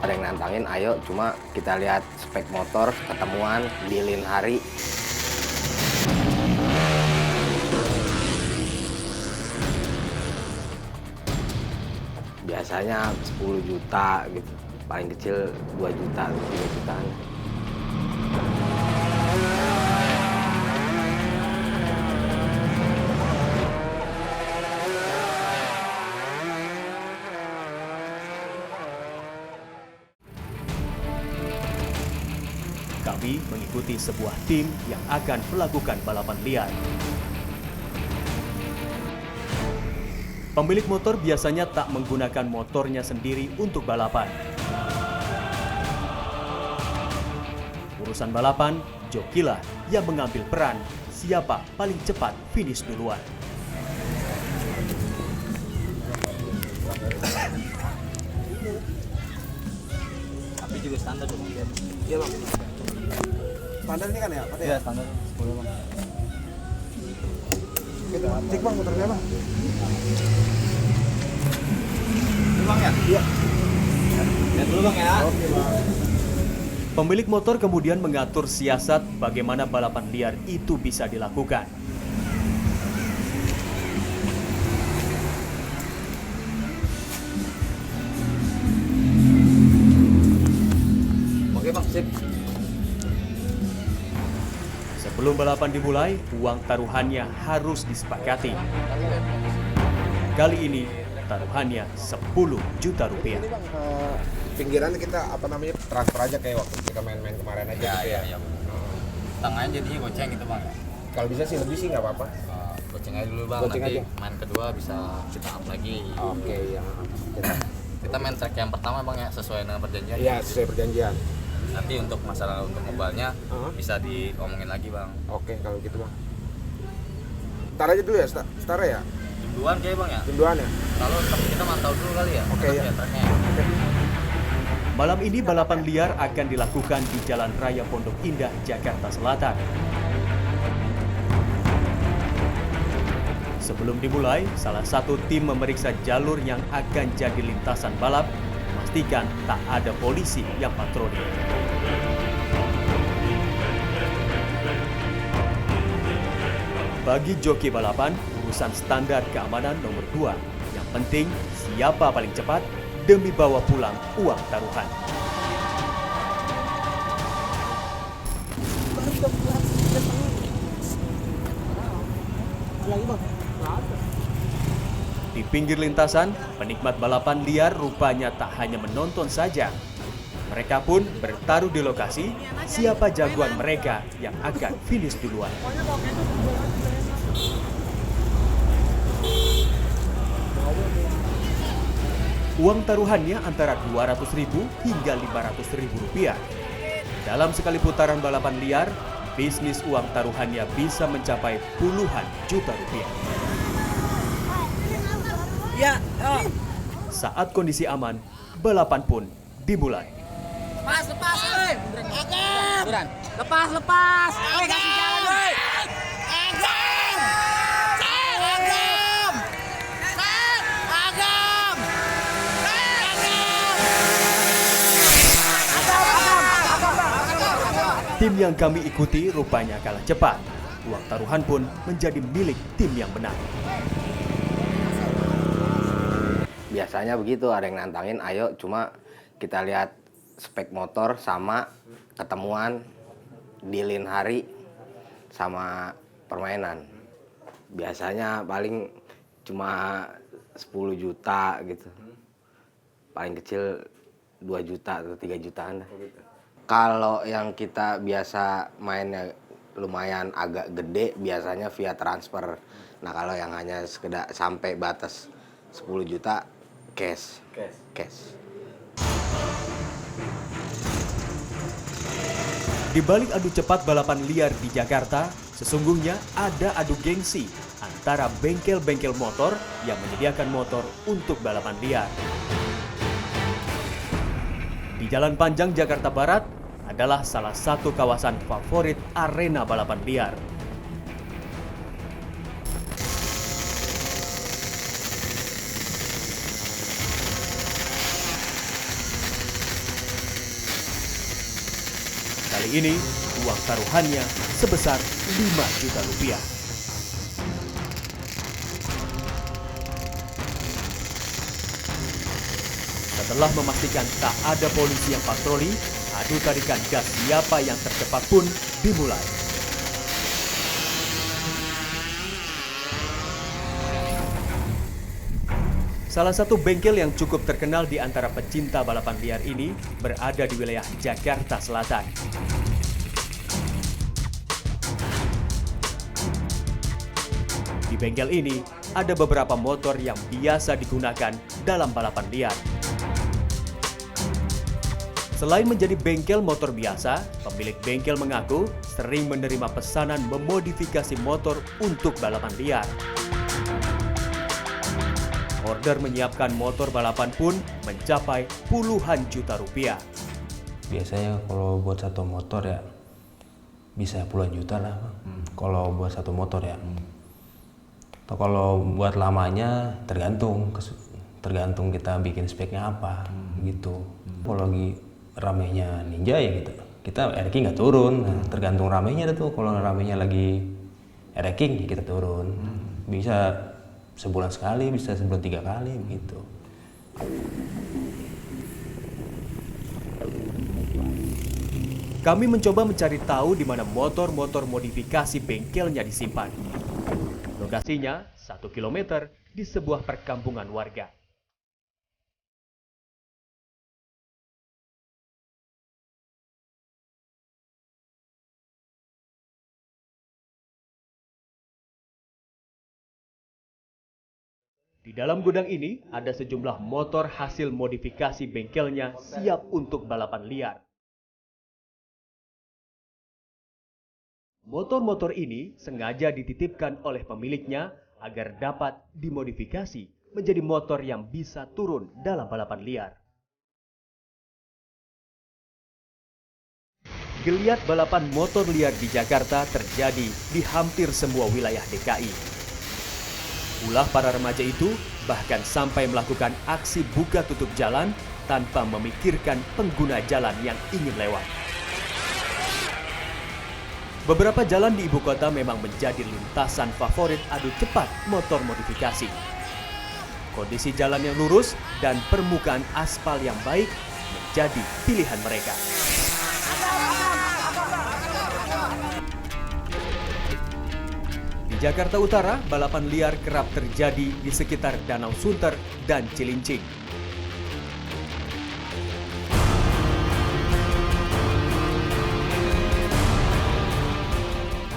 Ada yang nantangin, ayo cuma kita lihat spek motor, ketemuan, dealin hari. Biasanya 10 juta gitu, paling kecil 2 juta, 3 jutaan. Kami mengikuti sebuah tim yang akan melakukan balapan liar. Pemilik motor biasanya tak menggunakan motornya sendiri untuk balapan. Urusan balapan, jokilah yang mengambil peran siapa paling cepat finish duluan. Tapi juga standar dong. Iya bang. Standar ini kan ya? Iya standar 10 bang. Kita cek bang motornya bang. Ini bang ya? Iya. Lihat dulu bang ya. Oke bang. Pemilik motor kemudian mengatur siasat bagaimana balapan liar itu bisa dilakukan. Oke bang, sip. Sebelum balapan dimulai, uang taruhannya harus disepakati. Kali ini, taruhannya 10 juta rupiah. Ini bang pinggirannya kita apa namanya transfer aja kayak waktu kita main-main kemarin aja gitu ya. Iya. Tangannya jadinya goceng gitu bang. Kalau bisa sih lebih sih nggak apa-apa. Goceng aja dulu bang, Goceng nanti aja. main kedua bisa kita up lagi. Oke ya. Kita main track yang pertama bang ya, sesuai dengan perjanjian. Iya sesuai perjanjian. Nanti untuk masalah untuk ngebalnya bisa diomongin lagi bang. Oke kalau gitu bang. Ntar aja dulu ya, setara ya. Jumduan kayak bang ya. Jumduan ya. Kalau kita mantau dulu kali ya. Oke, Nanti ya. tracknya. Malam ini balapan liar akan dilakukan di Jalan Raya Pondok Indah, Jakarta Selatan. Sebelum dimulai, salah satu tim memeriksa jalur yang akan jadi lintasan balap, memastikan tak ada polisi yang patroli. Bagi joki balapan, urusan standar keamanan nomor 2. Yang penting, siapa paling cepat demi bawa pulang uang taruhan. Di pinggir lintasan, penikmat balapan liar rupanya tak hanya menonton saja. Mereka pun bertaruh di lokasi siapa jagoan mereka yang akan finish duluan. Uang taruhannya antara 200.000 hingga 500.000 rupiah. Dalam sekali putaran balapan liar, bisnis uang taruhannya bisa mencapai puluhan juta rupiah. Ya, oh. Saat kondisi aman, balapan pun dimulai. Lepas, lepas, woi. Agam. Lepas, lepas. Woi, kasih jalan, woi. Agam. Agam. Agam. Tim yang kami ikuti rupanya kalah cepat. Uang taruhan pun menjadi milik tim yang menang. Biasanya begitu, ada yang nantangin, ayo cuma kita lihat spek motor sama ketemuan, dealin hari sama permainan. Biasanya paling cuma 10 juta gitu. Paling kecil 2 juta atau 3 jutaan. Kalau yang kita biasa mainnya lumayan agak gede, biasanya via transfer. Nah kalau yang hanya sekedar sampai batas 10 juta, cash. Di balik adu cepat balapan liar di Jakarta, sesungguhnya ada adu gengsi antara bengkel-bengkel motor yang menyediakan motor untuk balapan liar. Di Jalan Panjang Jakarta Barat adalah salah satu kawasan favorit arena balapan liar. Kali ini uang taruhannya sebesar 5 juta rupiah. Setelah memastikan tak ada polisi yang patroli, adu tarikan gas siapa yang tercepat pun dimulai. Salah satu bengkel yang cukup terkenal di antara pecinta balapan liar ini berada di wilayah Jakarta Selatan. Di bengkel ini ada beberapa motor yang biasa digunakan dalam balapan liar. Selain menjadi bengkel motor biasa, pemilik bengkel mengaku sering menerima pesanan memodifikasi motor untuk balapan liar. Order menyiapkan motor balapan pun mencapai puluhan juta rupiah. Biasanya kalau buat satu motor ya bisa puluhan juta lah, kalau buat satu motor ya. Atau kalau buat lamanya tergantung kita bikin speknya apa gitu. Kalau lagi ramenya Ninja ya kita RX nggak turun, tergantung ramenya tuh. Kalau ramenya lagi RX ya kita turun, bisa sebulan sekali, bisa sebulan 3 kali begitu. Kami mencoba mencari tahu di mana motor-motor modifikasi bengkelnya disimpan. Lokasinya 1 km di sebuah perkampungan warga. Di dalam gudang ini ada sejumlah motor hasil modifikasi bengkelnya siap untuk balapan liar. Motor-motor ini sengaja dititipkan oleh pemiliknya agar dapat dimodifikasi menjadi motor yang bisa turun dalam balapan liar. Geliat balapan motor liar di Jakarta terjadi di hampir semua wilayah DKI. Ulah para remaja itu bahkan sampai melakukan aksi buka tutup jalan tanpa memikirkan pengguna jalan yang ingin lewat. Beberapa jalan di ibu kota memang menjadi lintasan favorit adu cepat motor modifikasi. Kondisi jalan yang lurus dan permukaan aspal yang baik menjadi pilihan mereka. Di Jakarta Utara, balapan liar kerap terjadi di sekitar Danau Sunter dan Cilincing.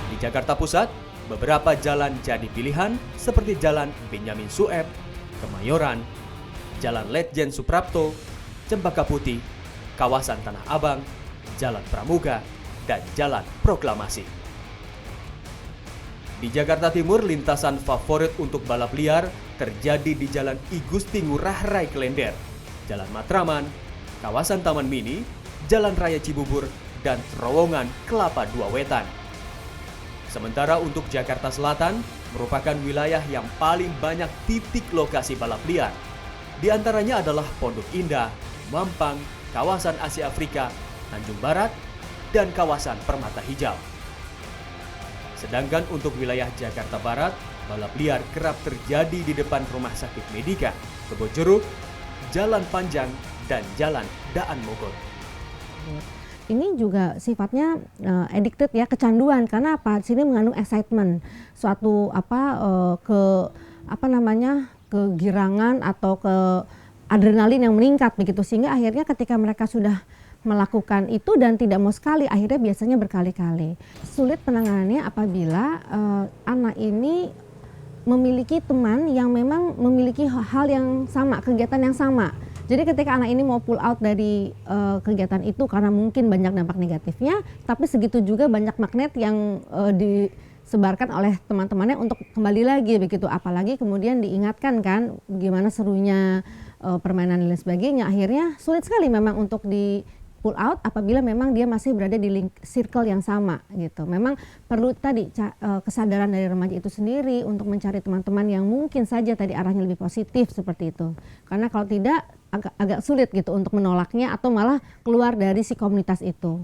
Di Jakarta Pusat, beberapa jalan jadi pilihan seperti Jalan Benyamin Sueb, Kemayoran, Jalan Letjen Suprapto, Cempaka Putih, kawasan Tanah Abang, Jalan Pramuka, dan Jalan Proklamasi. Di Jakarta Timur, lintasan favorit untuk balap liar terjadi di Jalan I Gusti Ngurah Rai Klender, Jalan Matraman, kawasan Taman Mini, Jalan Raya Cibubur, dan terowongan Kelapa Dua Wetan. Sementara untuk Jakarta Selatan merupakan wilayah yang paling banyak titik lokasi balap liar. Di antaranya adalah Pondok Indah, Mampang, kawasan Asia Afrika, Tanjung Barat, dan kawasan Permata Hijau. Sedangkan untuk wilayah Jakarta Barat, balap liar kerap terjadi di depan Rumah Sakit Medika, Kebonjeruk, Jalan Panjang, dan Jalan Daan Mogot. Ini juga sifatnya addicted ya, kecanduan. Karena apa? Sini mengandung excitement, suatu kegirangan atau ke adrenalin yang meningkat begitu, sehingga akhirnya ketika mereka sudah melakukan itu dan tidak mau sekali, akhirnya biasanya berkali-kali. Sulit penanganannya apabila anak ini memiliki teman yang memang memiliki hal yang sama, kegiatan yang sama. Jadi ketika anak ini mau pull out dari kegiatan itu karena mungkin banyak dampak negatifnya, tapi segitu juga banyak magnet yang disebarkan oleh teman-temannya untuk kembali lagi begitu. Apalagi kemudian diingatkan kan gimana serunya permainan dan lain sebagainya. Akhirnya sulit sekali memang untuk di pull out apabila memang dia masih berada di circle yang sama gitu. Memang perlu tadi kesadaran dari remaja itu sendiri untuk mencari teman-teman yang mungkin saja tadi arahnya lebih positif seperti itu. Karena kalau tidak agak sulit gitu untuk menolaknya atau malah keluar dari si komunitas itu.